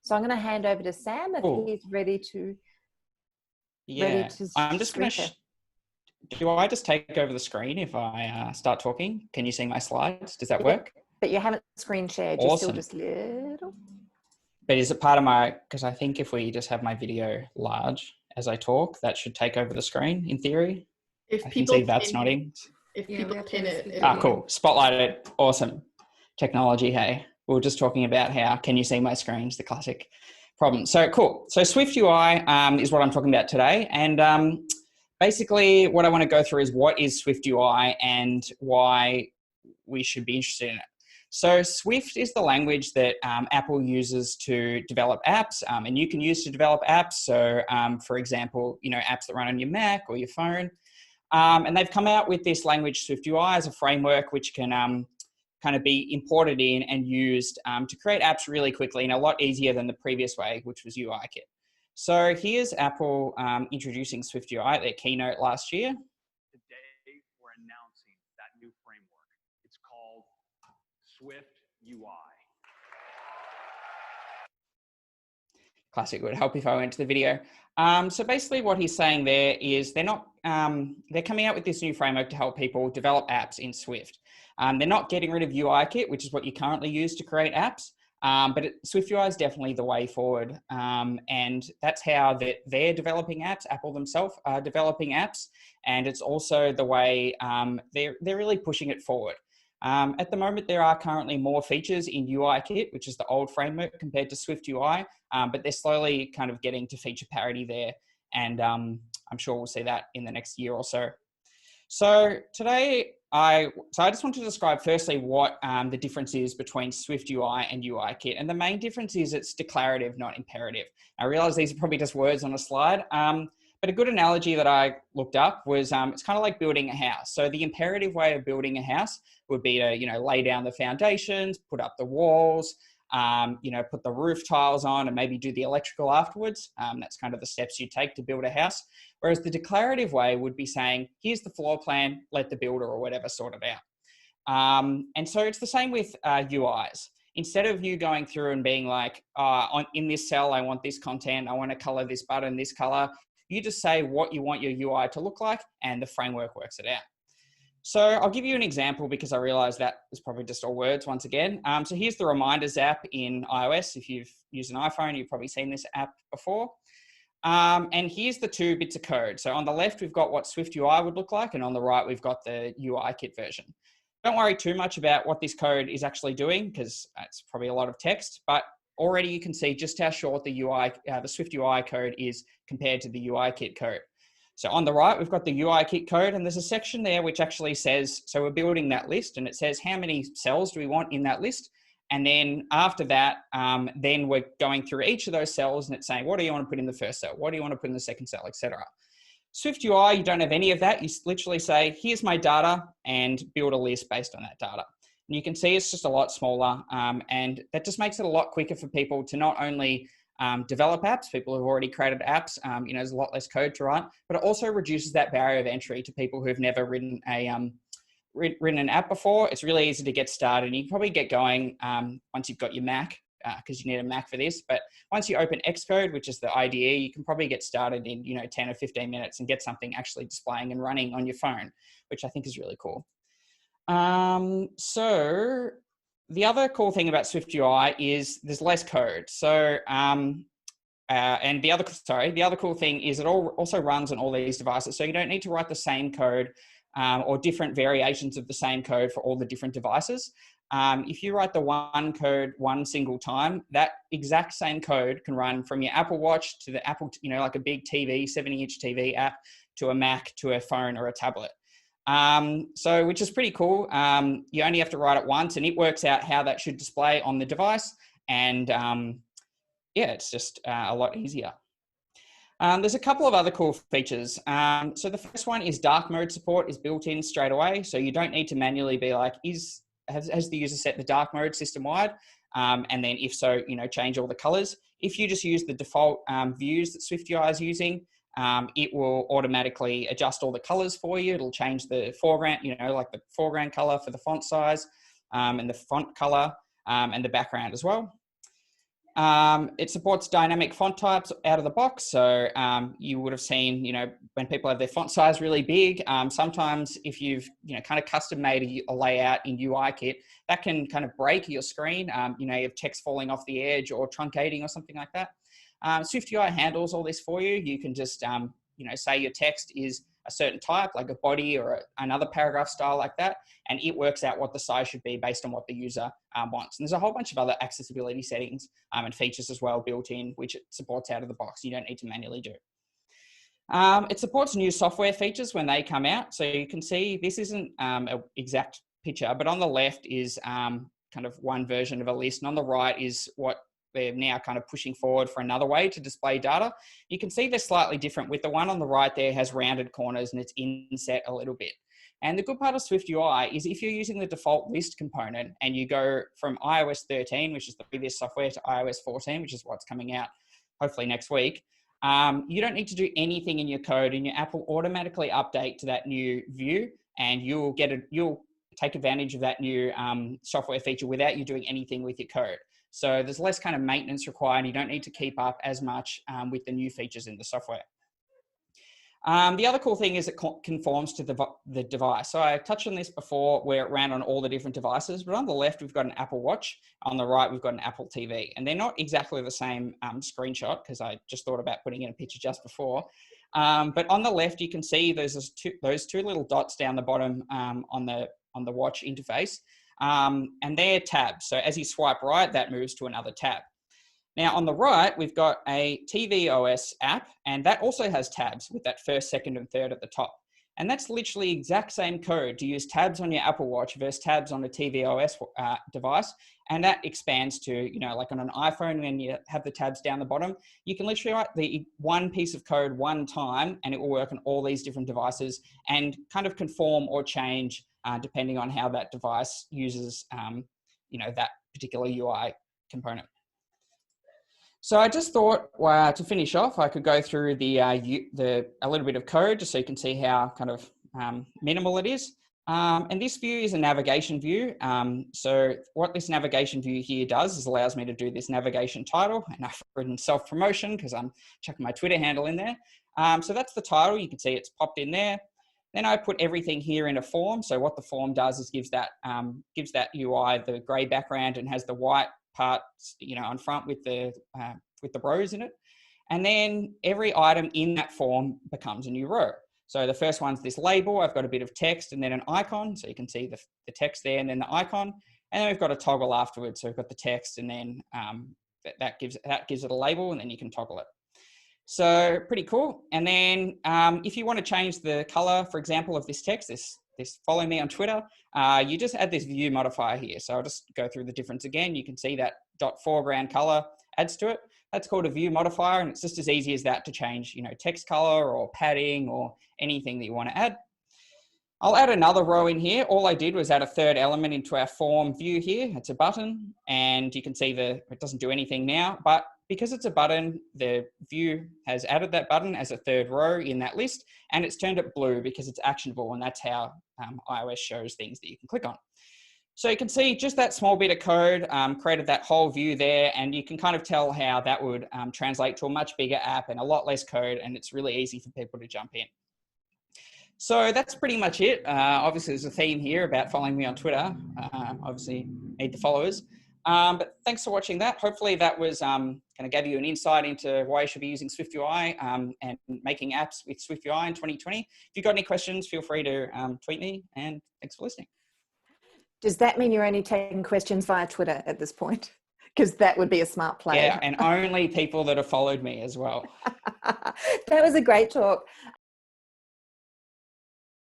So I'm going to hand over to Sam if he's ready to. Yeah, I'm just going to. Do I just take over the screen if I start talking? Can you see my slides? Does that work? But you haven't screen shared. You're still just little. But is it part of my? Because I think if we just have my video large as I talk, that should take over the screen in theory. If I people can see that's nodding. If people pin it. Cool. Spotlight it. Awesome. Technology, hey. We were just talking about how can you see my screens, the classic problem. So cool. So SwiftUI is what I'm talking about today. And basically what I want to go through is what is SwiftUI and why we should be interested in it. So Swift is the language that Apple uses to develop apps, and you can use to develop apps. So for example, apps that run on your Mac or your phone. And they've come out with this language SwiftUI as a framework which can kind of be imported in and used to create apps really quickly and a lot easier than the previous way, which was UIKit. So here's Apple introducing SwiftUI at their keynote last year. Today we're announcing that new framework. It's called SwiftUI. Classic. It would help if I went to the video. So basically what he's saying there is they're coming out with this new framework to help people develop apps in Swift. They're not getting rid of UIKit, which is what you currently use to create apps. But SwiftUI is definitely the way forward. And that's how they're developing apps. Apple themselves are developing apps. And it's also the way they're really pushing it forward. At the moment, there are currently more features in UIKit, which is the old framework, compared to SwiftUI, but they're slowly kind of getting to feature parity there. And I'm sure we'll see that in the next year or so. So today, I just want to describe firstly what the difference is between SwiftUI and UIKit. And the main difference is it's declarative, not imperative. I realize these are probably just words on a slide, but a good analogy that I looked up was it's kind of like building a house. So the imperative way of building a house would be to, lay down the foundations, put up the walls, put the roof tiles on and maybe do the electrical afterwards. That's kind of the steps you take to build a house. Whereas the declarative way would be saying, here's the floor plan, let the builder or whatever sort it out. And so it's the same with UIs. Instead of you going through and being like, in this cell, I want this content, I want to color this button this color, you just say what you want your UI to look like and the framework works it out. So I'll give you an example because I realize that is probably just all words once again. So here's the Reminders app in iOS. If you've used an iPhone, you've probably seen this app before. And here's the 2 bits of code. So on the left, we've got what SwiftUI would look like, and on the right, we've got the UIKit version. Don't worry too much about what this code is actually doing because it's probably a lot of text, but already you can see just how short the SwiftUI code is compared to the UIKit code. So on the right, we've got the UIKit code, and there's a section there which actually says, so we're building that list, and it says how many cells do we want in that list. And then after that, then we're going through each of those cells and it's saying, what do you want to put in the first cell? What do you want to put in the second cell, etc. SwiftUI, you don't have any of that. You literally say, here's my data and build a list based on that data. And you can see it's just a lot smaller. And that just makes it a lot quicker for people to not only develop apps, people who've already created apps, there's a lot less code to write, but it also reduces that barrier of entry to people who've never written an app before. It's really easy to get started. You can probably get going once you've got your Mac, because you need a Mac for this. But once you open Xcode, which is the IDE, you can probably get started in 10 or 15 minutes and get something actually displaying and running on your phone, which I think is really cool. So the other cool thing about SwiftUI is there's less code. So and the other cool thing is it also runs on all these devices. So you don't need to write the same code or different variations of the same code for all the different devices. If you write the one code one single time, that exact same code can run from your Apple Watch to the Apple, like a big TV, 70-inch TV app, to a Mac, to a phone or a tablet. Which is pretty cool. You only have to write it once and it works out how that should display on the device. And it's just a lot easier. There's a couple of other cool features. So the first one is dark mode support is built in straight away. So you don't need to manually be like, has the user set the dark mode system wide? And then if so, change all the colors. If you just use the default views that SwiftUI is using, it will automatically adjust all the colors for you. It'll change the foreground, like the foreground color for the font size, and the font color, and the background as well. It supports dynamic font types out of the box. So you would have seen, when people have their font size really big, sometimes if you've, kind of custom made a layout in UI kit, that can kind of break your screen. You have text falling off the edge or truncating or something like that. SwiftUI handles all this for you. You can just, say your text is a certain type, like a body or another paragraph style like that, and it works out what the size should be based on what the user wants. And there's a whole bunch of other accessibility settings and features as well built in, which it supports out of the box. You don't need to manually do. It supports new software features when they come out. So you can see this isn't an exact picture, but on the left is kind of one version of a list, and on the right is what they're now kind of pushing forward for another way to display data. You can see they're slightly different. With the one on the right there has rounded corners and it's inset a little bit. And the good part of SwiftUI is if you're using the default list component and you go from iOS 13, which is the previous software, to iOS 14, which is what's coming out hopefully next week, you don't need to do anything in your code, and your app will automatically update to that new view, and you'll take advantage of that new software feature without you doing anything with your code. So there's less kind of maintenance required. You don't need to keep up as much with the new features in the software. The other cool thing is it conforms to the device. So I touched on this before where it ran on all the different devices, but on the left, we've got an Apple Watch. On the right, we've got an Apple TV, and they're not exactly the same screenshot because I just thought about putting in a picture just before. But on the left, you can see there's those two little dots down the bottom on the watch interface. And they're tabs. So as you swipe right, that moves to another tab. Now on the right, we've got a tvOS app, and that also has tabs with that first, second, and third at the top. And that's literally exact same code to use tabs on your Apple Watch versus tabs on a tvOS device. And that expands to, like on an iPhone when you have the tabs down the bottom, you can literally write the one piece of code one time and it will work on all these different devices and kind of conform or change depending on how that device uses, that particular UI component. So I just thought to finish off, I could go through a little bit of code just so you can see how kind of minimal it is. And this view is a navigation view. So what this navigation view here does is allows me to do this navigation title, and I've written self-promotion because I'm chucking my Twitter handle in there. So that's the title. You can see it's popped in there. Then I put everything here in a form. So what the form does is gives that UI the gray background and has the white parts, on front with the rows in it. And then every item in that form becomes a new row. So the first one's this label. I've got a bit of text and then an icon. So you can see the text there and then the icon. And then we've got a toggle afterwards. So we've got the text and then that gives it a label, and then you can toggle it. So pretty cool. And then if you want to change the color, for example, of this text, this follow me on Twitter, you just add this view modifier here. So I'll just go through the difference again. You can see that foreground color adds to it. That's called a view modifier, and it's just as easy as that to change, text color or padding or anything that you want to add. I'll add another row in here. All I did was add a third element into our form view here. It's a button, and you can see it doesn't do anything now, but because it's a button, the view has added that button as a third row in that list, and it's turned it blue because it's actionable, and that's how iOS shows things that you can click on. So you can see just that small bit of code created that whole view there, and you can kind of tell how that would translate to a much bigger app and a lot less code, and it's really easy for people to jump in. So that's pretty much it. Obviously, there's a theme here about following me on Twitter. Obviously, need the followers. But thanks for watching that. Hopefully that was kind of gave you an insight into why you should be using SwiftUI and making apps with SwiftUI in 2020. If you've got any questions, feel free to tweet me, and thanks for listening. Does that mean you're only taking questions via Twitter at this point? Because that would be a smart play. Yeah, and only people that have followed me as well. That was a great talk.